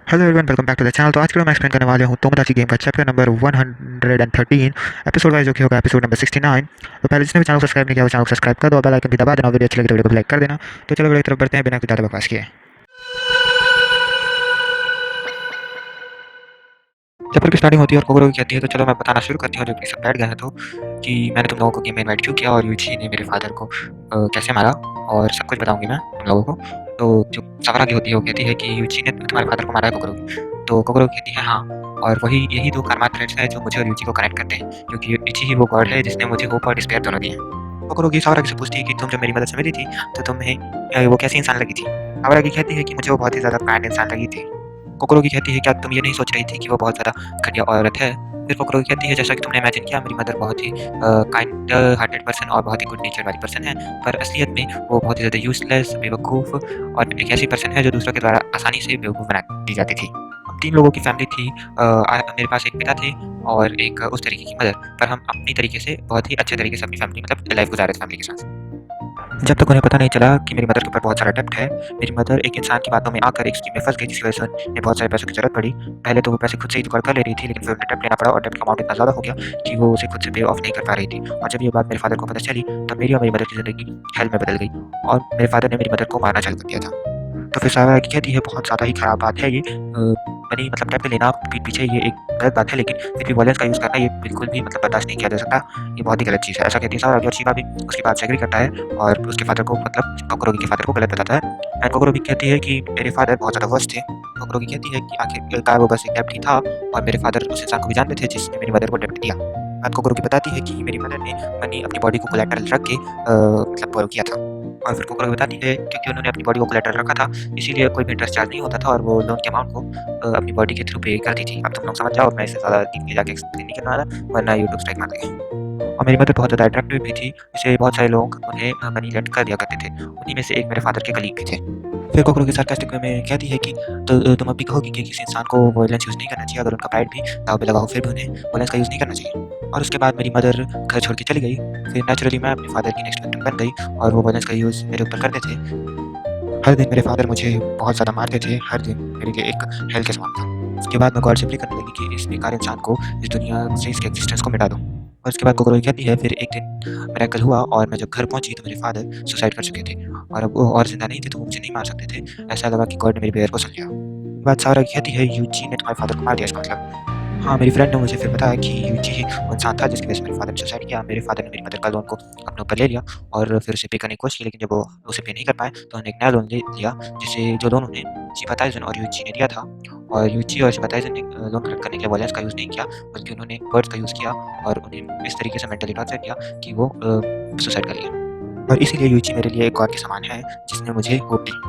Hello everyone, welcome back to the channel. तो आज के लिए मैं एक्सप्लेन करने वाले हूँ तोमोदाची गेम का चैप्टर नंबर 113 एपिसोड वाइज, जो कि होगा एपिसोड नंबर 69। तो पहले जिसने भी चैनल को सब्सक्राइब नहीं किया वो चैनल को सब्सक्राइब कर दो और बेल आइकन भी दबा देना। वीडियो अच्छी लगे तो वीडियो को लाइक कर देना। तो चलो वीडियो की तरफ बढ़ते हैं बिना कुछ ज़्यादा बकवास किए। चैप्टर की स्टार्टिंग होती है और कोगरो की कहती है, तो चलो मैं बताना शुरू करती हूँ जबकि सब बैठ गए हैं। तो कि मैंने तुम लोगों को गेम में इन्वाइट क्यों किया और यूची ने मेरे फादर को कैसे मारा और सब कुछ बताऊंगी मैं तुम लोगों को। तो जो सावरागी होती है वो कहती है कि यूची ने तुम्हारे फादर को मारा है कोगरो की। तो कोगरो कहती है हाँ, और वही यही दो karma थ्रेड्स हैं जो मुझे और यूची को कनेक्ट करते हैं, क्योंकि यूची ही वो गॉड है जिसने मुझे होप और डिस्पेयर दोनों दिए हैं। कोगरो की सावरागी से पूछती है कि तुम जब मेरी मदद से मिली थी तो तुम्हें वो कैसी इंसान लगी थी। सावरागी कहती है कि मुझे वो बहुत ही ज़्यादा काइंड इंसान लगी थी। कोकरो की कहती है, क्या तुम ये नहीं सोच रही थी कि वो बहुत ज़्यादा घटिया औरत है। फिर कोकरो की कहती है, जैसा कि तुमने इमेजिन किया मेरी मदर बहुत ही काइंड हार्टेड पर्सन और बहुत ही गुड नेचर वाली पर्सन है, पर असलियत में वो बहुत ही ज़्यादा यूजलेस, बेवकूफ़ और एक ऐसी पर्सन है जो दूसरों के द्वारा आसानी से बेवकूफ़ बना दी जाती थी। हम 3 लोगों की फैमिली थी। मेरे पास एक पिता थे और एक उस तरीके की मदर, पर हम अपनी तरीके से बहुत ही अच्छे तरीके से अपनी फैमिली मतलब लाइफ गुजार रहे थे फैमिली के साथ। जब तक उन्हें पता नहीं चला कि मेरी मदर के ऊपर बहुत सारा डेब्ट है, मेरी मदर एक इंसान की बातों में आकर एक स्कीम में फँस गई जिसकी वजह से उन्हें बहुत सारे पैसों की ज़रूरत पड़ी। पहले तो वो पैसे खुद से ही जुगाड़ कर ले रही थी, लेकिन फिर उन्हें डेब्ट लेना पड़ा और डेब्ट का अमाउंट इतना ज़्यादा हो गया कि वो उसे खुद से पे ऑफ नहीं कर पा रही थी। और जब ये बात मेरे फादर को पता चली, तब मेरी और मेरी मदर की ज़िंदगी हेल में बदल गई और मेरे फादर ने मेरी मदर को मारना चालू कर दिया था। तो फिर सारा की कहती है, बहुत ज़्यादा ही खराब बात है ये। मनी मतलब डेब्ट लेना पीठ पीछे ये एक गलत बात है, लेकिन फिर भी वायलेंस का यूज़ करना ये बिल्कुल भी मतलब बर्दाश्त नहीं किया जा सकता। ये बहुत ही गलत चीज़ है। ऐसा कहती है सारा, और शिवा भी उसकी बात से एग्री करता है और उसके फादर को मतलब कोकरोगी के फादर को गलत बताता है। एंड कोकरोगी कहती है कि मेरे फादर बहुत ज़्यादा वर्स्ट थे। कोकरोगी कहती है कि आखिरकार वो बस एक डेब्ट ही था और मेरे फादर उस इंसान को भी जानते थे जिसने मेरी मदर को डेब्ट दिया। बात कोकरोगी बताती है कि मेरी मदर ने मनी अपनी बॉडी को कोलैटरल रख के मतलब बोरो किया था। और फिर कोकरोगी बताती है क्योंकि उन्होंने अपनी बॉडी को कोलैटरल रखा था, इसीलिए कोई भी इंटरेस्ट चार्ज नहीं होता था और वो लोन के अमाउंट को अपनी बॉडी के थ्रू पे करती थी। अब तुम लोग समझ जाओ, मैं इससे ज़्यादा डीप में जाके एक्सप्लेन नहीं करने वाला, वरना यूट्यूब स्ट्राइक मार देगा। और मेरी मदर बहुत ज़्यादा अट्रैक्टिव भी थी, इसलिए बहुत सारे लोग उन्हें मनी लेंड कर दिया करते थे। उन्हीं में से एक मेरे फादर के कलीग भी थे। फिर कोकरोगी सार्कास्टिक वे में कहती है कि तो तुम अब भी कहोगी कि किसी इंसान को वायलेंस यूज़ नहीं करना चाहिए, अगर उनका प्राइड भी दाँव पे लगा हो फिर भी उन्हें वायलेंस का यूज़ नहीं करना चाहिए। और उसके बाद मेरी मदर घर छोड़ के चली गई। फिर नेचुरली मैं अपने फादर की नेक्स्ट विक्टिम बन गई और वो वायलेंस का यूज़ मेरे ऊपर करते थे। हर दिन मेरे फादर मुझे बहुत ज़्यादा मारते थे, हर दिन मेरे लिए एक हेल के समान था। उसके बाद मैं गॉड से प्रे करने लगी कि इस बेकार इंसान को इस दुनिया से इसके एक्जिस्टेंस को मिटा दूँ। और उसके बाद कोकरोगी कहती है, फिर एक दिन मिरेकल हुआ और मैं जब घर पहुँची तो मेरे फादर सुसाइड कर चुके थे और अब वो और ज़िंदा नहीं थे, तो वो मुझे नहीं मार सकते थे। ऐसा लगा कि गॉड ने मेरी प्रेयर को सुन लिया। ये बात सारा की कहती है, यूजी ने तुम्हारे फादर को मार दिया इसका मतलब। हाँ, मेरी फ्रेंड ने मुझे फिर बताया कि यूजी ही वो इंसान था जिसकी वजह से मेरे फादर ने सुसाइड किया। मेरे फादर ने मेरी मदर का लोन को अपने ऊपर ले लिया और फिर उसे पे करने की कोशिश की, लेकिन जब वो उसे पे नहीं कर पाए तो उन्होंने एक नया लोन ले लिया, जिसे जो लोन उन्हें शिबा ताइज़न और यूजी ने दिया था। और यूजी और शिबा ताइज़न ने लोन कलेक्ट करने के लिए वायलेंस का यूज़ नहीं किया, बल्कि उन्होंने वर्ड्स का यूज़ किया और उन्हें इस तरीके से मेंटली टॉर्चर किया कि वो सुसाइड कर लिया। और इसीलिए यूजी मेरे लिए एक गॉड के समान है जिसने मुझे होप दी।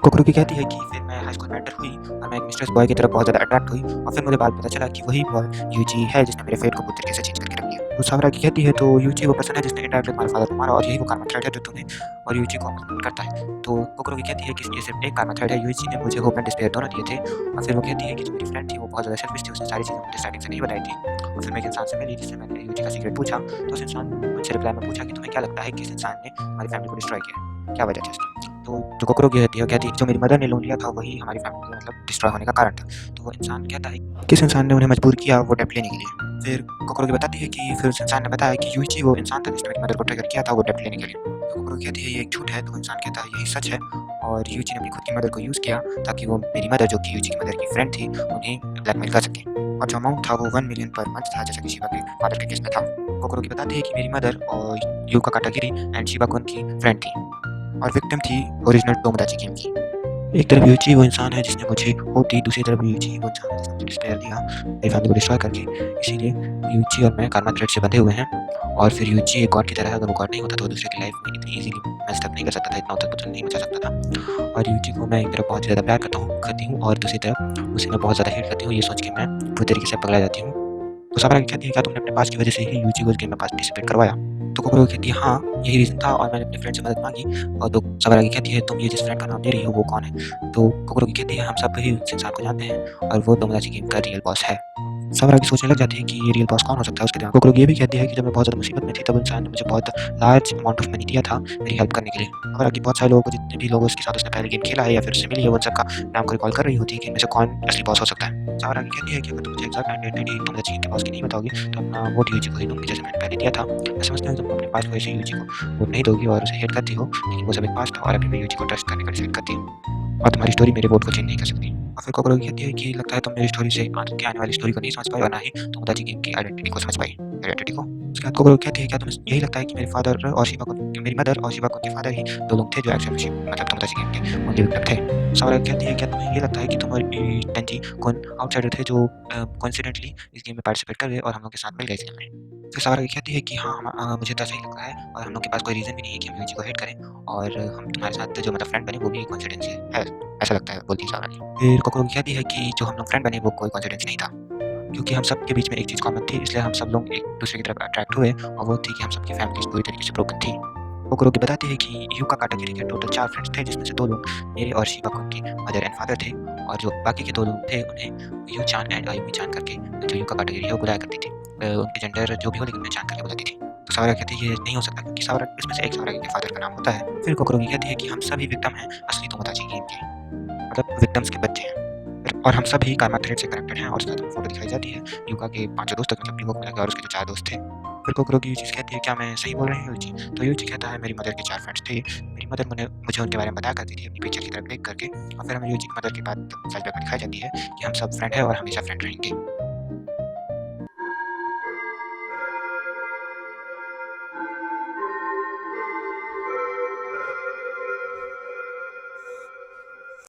कोकरुकी कहती है कि फिर मैं हाई स्कूल में एंटर हुई और मैं एक मिस्ट्रेस बॉय की तरफ बहुत ज़्यादा अट्रैक्ट हुई और फिर मुझे बाद में पता चला कि वही बॉय यूजी है जिसने मेरे फेट को पूरी तरीके से चेंज करके रख दिया। तो सावरा की कहती है, तो यूजी वो पर्सन है जिसने इनडायरेक्टली तुम्हारे फादर को मारा और यही वो karma थ्रेड है जो तुम्हें और यूजी को कंट्रोल करता है। तो कोकरुकी कहती है कि ये सिर्फ एक karma थ्रेड है, यूजी ने मुझे होप एंड डिस्पेयर दोनों दिए थे। और फिर वो कहती है कि जो मेरी फ्रेंड थी वो बहुत ज़्यादा सेल्फिश थी, उसने सारी चीज़ें मुझे स्टार्टिंग से नहीं बताई थी। और फिर मैं एक इंसान से मिली जिससे मैंने यूजी का सीक्रेट पूछा, तो उस इंसान ने मुझसे रिप्लाई में पूछा कि तुम्हें क्या लगता है कि इस इंसान ने हमारी फैमिली को डिस्ट्रॉय किया है, क्या वजह थी उसकी? तो जो कोकरोगी होती है वो कहती है जो मेरी मदर ने लोन लिया था वही हमारी फैमिली का मतलब डिस्ट्रॉय होने का कारण था। तो वो इंसान कहता है किस इंसान ने उन्हें मजबूर किया वो डेब्ट लेने के लिए। फिर कोकरोगी बताती है कि फिर उस इंसान ने बताया कि यूजी वो इंसान था जिसने मेरी मदर को ट्रिगर किया था वो डेब्ट लेने के लिए। तो कोकरोगी कहती है ये एक झूठ है, तो इंसान कहता है यही सच है और यूजी ने अपनी खुद की मदर को यूज़ किया ताकि वो मेरी मदर जो कि यूजी की मदर की फ्रेंड थी उन्हें ब्लैकमेल कर सके। और जो अमाउंट था वो 1 मिलियन पर मंथ था, जैसा कि शिवा के फादर के केस में था। कोकरोगी बताती है कि मेरी मदर और यूका काटागिरी एंड शिवा को उनकी फ्रेंड थी और विक्टिम थी ओरिजिनल टोमोदाची गेम की। एक तरफ यूची वो इंसान है जिसने मुझे होप दी, दूसरी तरफ यूची वो इंसान है जिसने मुझे डिस्पेयर दिया मेरी फैमिली को डिस्ट्रॉय करके। इसीलिए यूची और मैं karma थ्रेड से बंधे हुए हैं और फिर यूची एक गॉड की तरह है, अगर वो गॉड नहीं होता तो वो दूसरे की लाइफ में इतनी ईज़िली मेस्ड अप नहीं कर सकता था, इतना उथल-पुथल नहीं मचा सकता था। और यूची को मैं एक तरफ बहुत ज़्यादा प्यार करती हूँ और दूसरी तरफ उसे मैं बहुत ज़्यादा हेट करती हूँ, ये सोच के मैं पूरी तरीके से पगला जाती हूँ। तो साबरा कहती है, क्या तुमने अपने पास्ट की वजह से ही यूजी को इस गेम में पार्टिसिपेट करवाया? तो कोकरो कहती है, हाँ, यही रीज़न था और मैंने अपने फ्रेंड से मदद माँगी। और तो साबरा कहती है, तुम ये जिस फ्रेंड का नाम ले रही हो वो कौन है? तो कोकरो कहती है, हम सब ही उस इंसान को जानते हैं और वो टोमोदाची गेम का रियल बॉस है। सावरा भी सोचने लग जाती है कि ये रियल बॉस कौन हो सकता है उसके दिमाग में। कोकरोक ये भी कहती है कि जब मैं बहुत ज़्यादा मुसीबत में थी तब इंसान ने मुझे बहुत लार्ज अमाउंट ऑफ मनी दिया था मेरी हेल्प करने के लिए। सावरा की बहुत सारे लोगों को जितने भी लोगों के साथ उसने पहले गेम खेला है या फिर उससे मिली है उन सबका नाम को रिकॉल कर रही होती है कि इनमें से कौन असली बॉस हो सकता है। सावरा की कहती है कि अगर तुम मुझे एग्जैक्ट आइडेंटिटी तुम मुझे के बॉस की नहीं बताओगी तो अपना वोट यूजी को ही दूँगी जैसे मैंने पहले दिया था। मैं समझती हूँ तुम अपने पास्ट को ऐसे यूजी को वोट नहीं दोगी और उसे हेट करती हो, लेकिन वो सब एक पास्ट था और अभी मैं यूजी को ट्रस्ट करने का डिसाइड करती हूँ। और तुम्हारी स्टोरी मेरे वोट को चेंज नहीं कर सकती। और फिर कोकरोकी कहती है कि लगता है तुम मेरी स्टोरी से आगे आने वाली स्टोरी को नहीं समझ पाई और ना ही तुम उदाची गेम की आइडेंटिटी को समझ पाई, आइडेंटिटी को। उसके बाद कोकरोकी कहती है क्या तुम्हें यही लगता है कि मेरे फादर और शिवा को मेरी मदर और शिवा को उनके फादर ही 2 लोग थे जो एक्चुअल में मतलब तोमोदाची गेम के ओनली विक्टिम थे। सावरा कहती है क्या तुम्हें ये लगता है कि तुम और टेंजी कौन आउटसाइडर थे जो कोइंसिडेंटली इस गेम में पार्टिसिपेट कर गए और हम लोग के साथ मिल गए इस गेम में? फिर सावरा कहती है कि हाँ, मुझे तो ऐसा ही लगता है और हम लोग के पास कोई रीज़न भी नहीं है कि हम यूजी को हेट करें और हम तुम्हारे साथ जो मतलब फ्रेंड बने वो भी कोइंसिडेंस है, ऐसा लगता है, बोलती है सावरा ने। फिर कोकरोकी कहती है कि जो हम लोग फ्रेंड बने वो कोई कोइंसिडेंस नहीं था, क्योंकि हम सबके बीच में एक चीज़ कॉमन थी इसलिए हम सब लोग एक दूसरे की तरफ अट्रैक्ट हुए और वो थी कि हम सबकी फैमिलीज़ पूरी तरीके से ब्रोकन थी। कोकरोकी बताती है कि यूका काटागिरी के टोटल 4 फ्रेंड्स थे जिसमें से 2 लोग मेरे और शिवा की मदर एंड फादर थे और जो बाकी के 2 लोग थे उन्हें यू-चान एंड आयुमी-चान करके जो यूका काटागिरी है वो बुलाया करती थी। उनके जेंडर जो भी हो लेकिन मैं चान करके बुलाती थी। तो सावरा कहती है ये नहीं हो सकता क्योंकि सावरा इसमें से एक सावरा के फादर का नाम होता है। फिर कोकरोकी कहती है कि हम सभी विक्टिम हैं असली तोमोदाची गेम के, मतलब विक्टिम्स के बच्चे हैं। और हम सभी कार्मा थ्रेड से कनेक्टेड हैं और उसके बाद फोटो दिखाई जाती है यूका के 5 दोस्त मतलब टीमों को मिला के और उसके जो 4 दोस्त थे। फिर कोकरोकी ये चीज़ कहती है क्या मैं सही बोल रही हूँ यूची? तो यूची कहता है मेरी मदर के 4 फ्रेंड्स थे। मेरी मदर मुझे उनके बारे में बताया करती थी अपनी पिक्चर की तरफ क्लिक करके और फिर हमें यूची की मदर की बात फ्लैशबैक में दिखाई जाती है कि हम सब फ्रेंड हैं और हमेशा फ्रेंड रहेंगे।